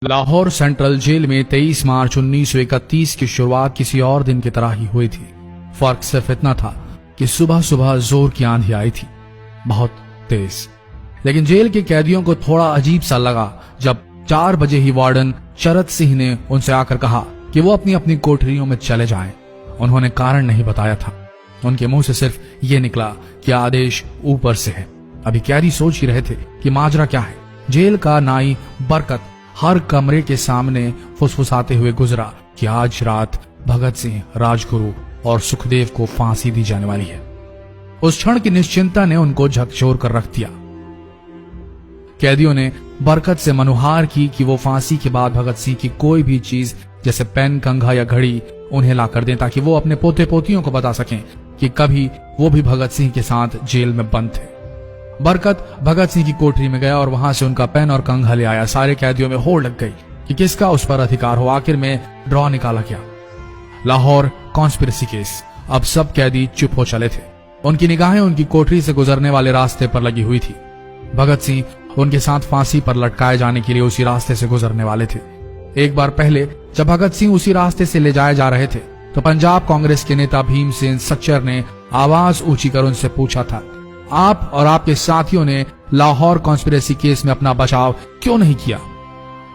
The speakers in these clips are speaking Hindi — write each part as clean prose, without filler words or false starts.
लाहौर सेंट्रल जेल में 23 मार्च 1931 की शुरुआत किसी और दिन की तरह ही हुई थी। फर्क सिर्फ इतना था कि सुबह सुबह जोर की आंधी आई थी, बहुत तेज। लेकिन जेल के कैदियों को थोड़ा अजीब सा लगा जब 4 बजे ही वार्डन चरत सिंह ने उनसे आकर कहा कि वो अपनी अपनी कोठरियों में चले जाएं। उन्होंने कारण नहीं बताया था। उनके मुंह से सिर्फ ये निकला कि आदेश ऊपर से है। अभी कैदी सोच ही रहे थे कि माजरा क्या है। जेल का नाई बरकत हर कमरे के सामने फुसफुसाते हुए गुजरा कि आज रात भगत सिंह, राजगुरु और सुखदेव को फांसी दी जाने वाली है। उस क्षण की निश्चिंता ने उनको झकझोर कर रख दिया। कैदियों ने बरकत से मनुहार की कि वो फांसी के बाद भगत सिंह की कोई भी चीज जैसे पेन, कंघा या घड़ी उन्हें ला कर दें ताकि वो अपने पोते पोतियों को बता सकें कि कभी वो भी भगत सिंह के साथ जेल में बंद थे। बरकत भगत सिंह की कोठरी में गया और वहां से उनका पेन और कंघा ले आया। सारे कैदियों में होड़ लग गई कि किसका उस पर अधिकार हो। आखिर में ड्रॉ निकाला गया, लाहौर कॉन्स्पिरेसी केस। अब सब कैदी चुप हो चले थे। उनकी निगाहें उनकी कोठरी से गुजरने वाले रास्ते पर लगी हुई थी। भगत सिंह उनके साथ फांसी पर लटकाए जाने के लिए उसी रास्ते से गुजरने वाले थे। एक बार पहले जब भगत सिंह उसी रास्ते से ले जाए जा रहे थे तो पंजाब कांग्रेस के नेता भीमसेन सच्चर ने आवाज ऊंची कर उनसे पूछा था, आप और आपके साथियों ने लाहौर कॉन्स्पिरेसी केस में अपना बचाव क्यों नहीं किया?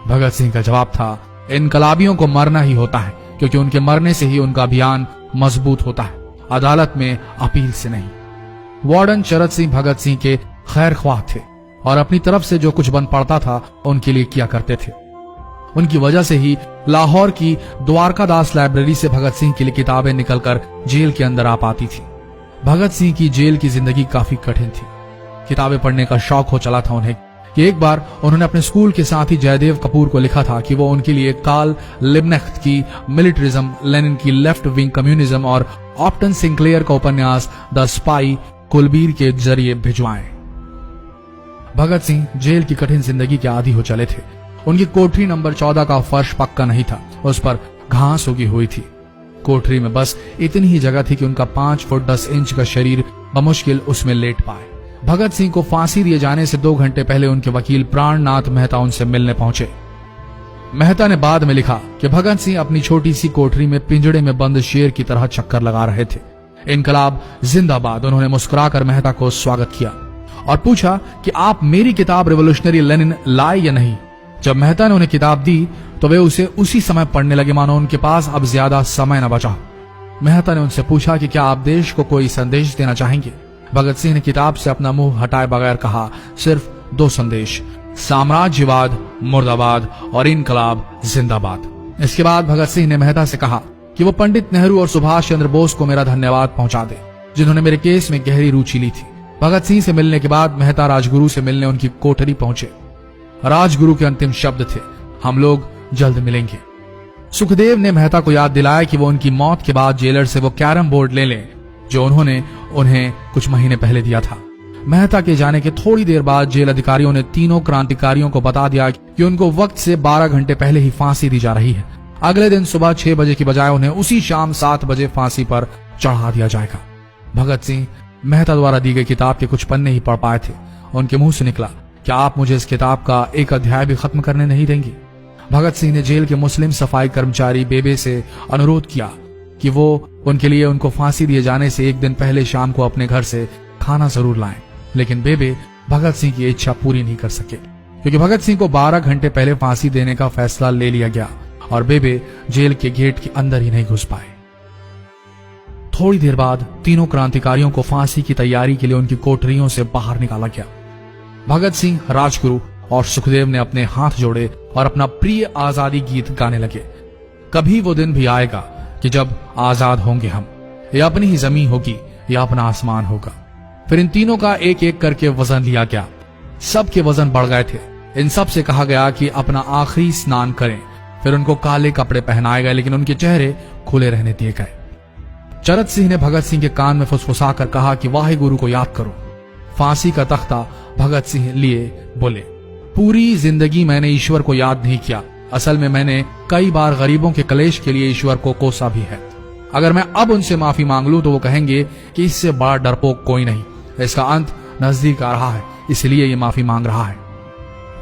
भगत सिंह का जवाब था, इनकलाबियों को मरना ही होता है क्योंकि उनके मरने से ही उनका अभियान मजबूत होता है, अदालत में अपील से नहीं। वार्डन चरत सिंह भगत सिंह के खैर ख्वाह थे और अपनी तरफ से जो कुछ बन पड़ता था उनके लिए किया करते थे। उनकी वजह से ही लाहौर की द्वारकादास लाइब्रेरी से भगत सिंह के लिए किताबें निकलकर जेल के अंदर आ पाती थी। भगत सिंह की जेल की जिंदगी काफी कठिन थी। किताबें पढ़ने का शौक हो चला था उन्हें कि एक बार उन्होंने अपने स्कूल के साथी जयदेव कपूर को लिखा था कि वो उनके लिए कार्ल लिब्नेख्त की मिलिटरिज्म, लेनिन की लेफ्ट विंग कम्युनिज्म और ऑप्टन सिंक्लेयर का उपन्यास द स्पाई कुलबीर के जरिए भिजवाएं। भगत सिंह जेल की कठिन जिंदगी के आदी हो चले थे। उनकी कोठरी नंबर 14 का फर्श पक्का नहीं था, उस पर घास उगी हुई थी। कोठरी में बस इतनी ही जगह थी कि उनका 5 फुट 10 इंच का शरीर बमुश्किल उसमें लेट पाए। भगत सिंह को फांसी दिए जाने से 2 घंटे पहले उनके वकील प्राणनाथ मेहता उनसे मिलने पहुंचे। मेहता ने बाद में लिखा कि भगत सिंह अपनी छोटी सी कोठरी में पिंजड़े में बंद शेर की तरह चक्कर लगा रहे थे। इनकलाब जिंदाबाद। उन्होंने मुस्कुराकर मेहता को स्वागत किया और पूछा कि आप मेरी किताब रिवोल्यूशनरी लेनिन लाए या नहीं। जब मेहता ने उन्हें किताब दी तो वे उसे उसी समय पढ़ने लगे मानो उनके पास अब ज्यादा समय न बचा। मेहता ने उनसे पूछा कि क्या आप देश को कोई संदेश देना चाहेंगे। भगत सिंह ने किताब से अपना मुंह हटाए बगैर कहा, सिर्फ 2 संदेश, साम्राज्यवाद मुर्दाबाद और इनकलाब जिंदाबाद। इसके बाद भगत सिंह ने मेहता से कहा कि वो पंडित नेहरू और सुभाष चंद्र बोस को मेरा धन्यवाद पहुंचा दे जिन्होंने मेरे केस में गहरी रुचि ली थी। भगत सिंह से मिलने के बाद मेहता राजगुरु से मिलने उनकी कोठरी पहुंचे। राजगुरु के अंतिम शब्द थे, हम लोग जल्द मिलेंगे। सुखदेव ने मेहता को याद दिलाया कि वो उनकी मौत के बाद जेलर से वो कैरम बोर्ड ले लें जो उन्होंने उन्हें कुछ महीने पहले दिया था। मेहता के जाने के थोड़ी देर बाद जेल अधिकारियों ने तीनों क्रांतिकारियों को बता दिया कि उनको वक्त से 12 घंटे पहले ही फांसी दी जा रही है। अगले दिन सुबह 6 बजे की बजाय उन्हें उसी शाम 7 बजे फांसी पर चढ़ा दिया जाएगा। भगत सिंह मेहता द्वारा दी गई किताब के कुछ पन्ने ही पढ़ पाए थे। उनके मुंह से निकला, क्या आप मुझे इस किताब का एक अध्याय भी खत्म करने नहीं देंगे? भगत सिंह ने जेल के मुस्लिम सफाई कर्मचारी बेबे से अनुरोध किया कि वो उनके लिए उनको फांसी दिए जाने से 1 दिन पहले शाम को अपने घर से खाना जरूर लाएं। लेकिन बेबे भगत सिंह की इच्छा पूरी नहीं कर सके क्योंकि भगत सिंह को 12 घंटे पहले फांसी देने का फैसला ले लिया गया और बेबे जेल के गेट के अंदर ही नहीं घुस पाए। थोड़ी देर बाद तीनों क्रांतिकारियों को फांसी की तैयारी के लिए उनकी कोठरियों से बाहर निकाला गया। भगत सिंह, राजगुरु और सुखदेव ने अपने हाथ जोड़े और अपना प्रिय आजादी गीत गाने लगे। कभी वो दिन भी आएगा कि जब आजाद होंगे हम, या अपनी ही जमीन होगी या अपना आसमान होगा। फिर इन तीनों का एक एक करके वजन लिया गया। सबके वजन बढ़ गए थे। इन सब से कहा गया कि अपना आखिरी स्नान करें। फिर उनको काले कपड़े पहनाए गए लेकिन उनके चेहरे खुले रहने दिए गए। चरत सिंह ने भगत सिंह के कान में फुसफुसाकर कहा कि वाहिगुरु को याद करो। फांसी का तख्ता भगत सिंह लिए बोले, पूरी जिंदगी मैंने ईश्वर को याद नहीं किया। असल में मैंने कई बार गरीबों के कलेश के लिए ईश्वर को कोसा भी है। अगर मैं अब उनसे माफी मांग लूं तो वो कहेंगे कि इससे बड़ा डरपोक कोई नहीं। इसका अंत नजदीक आ रहा है, इसलिए ये माफी मांग रहा है।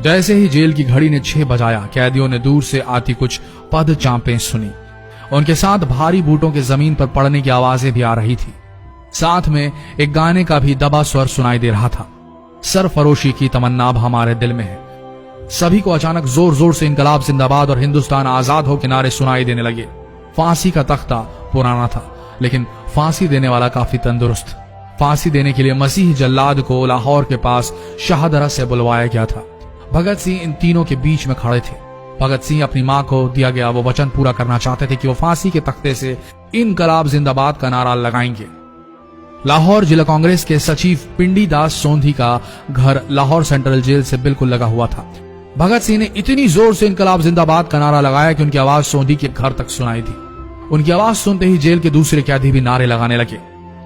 जैसे ही जेल की घड़ी ने 6 बजाया, कैदियों ने दूर से आती कुछ पद चांपें सुनी। उनके साथ भारी बूटों के जमीन पर पड़ने की आवाजें भी आ रही थी। साथ में एक गाने का भी दबा स्वर सुनाई दे रहा था। सरफरोशी की तमन्ना अब हमारे दिल में है। सभी को अचानक जोर जोर से इनकलाब जिंदाबाद और हिंदुस्तान आजाद हो के नारे सुनाई देने लगे। फांसी का तख्ता पुराना था, लेकिन फांसी देने वाला काफी तंदुरुस्त। फांसी देने के लिए मसीह जल्लाद को लाहौर के पास शाहदरा से बुलवाया गया था। भगत सिंह इन तीनों के बीच में खड़े थे। भगत सिंह अपनी मां को दिया गया वो वचन पूरा करना चाहते थे कि वो फांसी के तख्ते से इनकलाब जिंदाबाद का नारा लगाएंगे। लाहौर जिला कांग्रेस के सचिव पिंडी दास सोंधी का घर लाहौर सेंट्रल जेल से बिल्कुल लगा हुआ था। भगत सिंह ने इतनी जोर से इनकलाब जिंदाबाद का नारा लगाया कि उनकी आवाज सोंधी के घर तक सुनाई दी। उनकी आवाज सुनते ही जेल के दूसरे कैदी भी नारे लगाने लगे।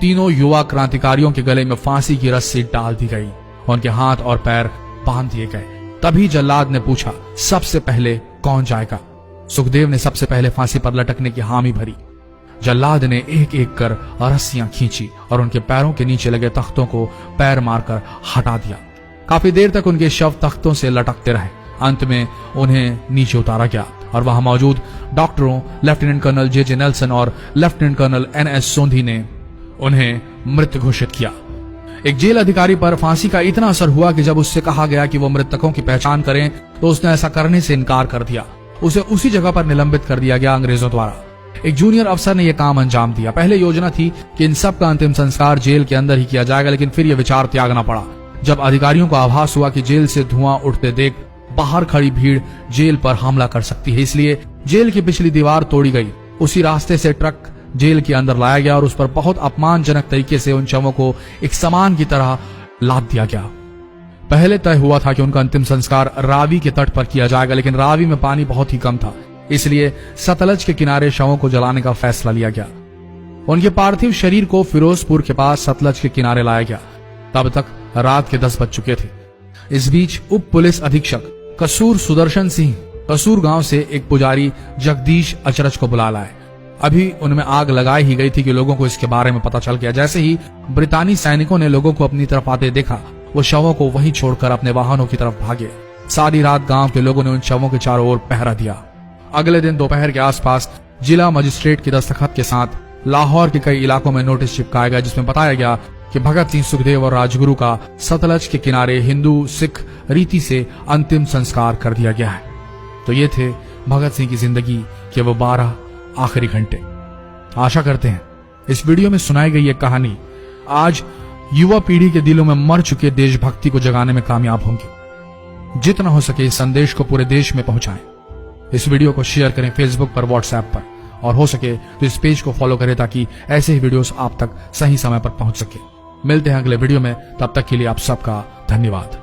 तीनों युवा क्रांतिकारियों के गले में फांसी की रस्सी डाल दी गई, उनके हाथ और पैर बांध दिए गए। तभी जल्लाद ने पूछा, सबसे पहले कौन जाएगा? सुखदेव ने सबसे पहले फांसी पर लटकने की हामी भरी। जल्लाद ने एक एक कर रस्सियां खींची और उनके पैरों के नीचे लगे तख्तों को पैर मारकर हटा दिया। काफी देर तक उनके शव तख्तों से लटकते रहे। अंत में उन्हें नीचे उतारा गया और वहां मौजूद डॉक्टरों लेफ्टिनेंट कर्नल जे नेल्सन और लेफ्टिनेंट कर्नल NS सोंधी ने उन्हें मृत घोषित किया। एक जेल अधिकारी पर फांसी का इतना असर हुआ कि जब उससे कहा गया कि वो मृतकों की पहचान करें तो उसने ऐसा करने से इनकार कर दिया। उसे उसी जगह पर निलंबित कर दिया गया अंग्रेजों द्वारा। एक जूनियर अफसर ने यह काम अंजाम दिया। पहले योजना थी कि इन सब का अंतिम संस्कार जेल के अंदर ही किया जाएगा, लेकिन फिर यह विचार त्यागना पड़ा जब अधिकारियों को आभास हुआ कि जेल से धुआं उठते देख बाहर खड़ी भीड़ जेल पर हमला कर सकती है। इसलिए जेल की पिछली दीवार तोड़ी गई। उसी रास्ते से ट्रक जेल के अंदर लाया गया और उस पर बहुत अपमानजनक तरीके से उन शवों को एक सामान की तरह लाद दिया गया। पहले तय हुआ था कि उनका अंतिम संस्कार रावी के तट पर किया जाएगा, लेकिन रावी में पानी बहुत ही कम था, इसलिए सतलज के किनारे शवों को जलाने का फैसला लिया गया। उनके पार्थिव शरीर को फिरोजपुर के पास सतलज के किनारे लाया गया। तब तक रात के 10 बज चुके थे। इस बीच उप पुलिस अधीक्षक कसूर सुदर्शन सिंह कसूर गांव से एक पुजारी जगदीश अचरज को बुला लाए। अभी उनमें आग लगाई ही गई थी कि लोगों को इसके बारे में पता चल गया। जैसे ही ब्रितानी सैनिकों ने लोगों को अपनी तरफ आते देखा, वो शवों को वहीं छोड़कर अपने वाहनों की तरफ भागे। सारी रात गांव के लोगों ने उन शवों के चारों ओर पहरा दिया। अगले दिन दोपहर के आसपास जिला मजिस्ट्रेट के दस्तखत के साथ लाहौर के कई इलाकों में नोटिस चिपकाया गया, जिसमें बताया गया कि भगत सिंह, सुखदेव और राजगुरु का सतलज के किनारे हिंदू सिख रीति से अंतिम संस्कार कर दिया गया है। तो ये थे भगत सिंह की जिंदगी के वो 12 आखिरी घंटे। आशा करते हैं इस वीडियो में सुनाई गई ये कहानी आज युवा पीढ़ी के दिलों में मर चुके देशभक्ति को जगाने में कामयाब होंगे। जितना हो सके इस संदेश को पूरे देश में पहुंचाएं। इस वीडियो को शेयर करें फेसबुक पर, व्हाट्सएप पर, और हो सके तो इस पेज को फॉलो करें ताकि ऐसे ही वीडियोस आप तक सही समय पर पहुंच सके। मिलते हैं अगले वीडियो में, तब तक के लिए आप सबका धन्यवाद।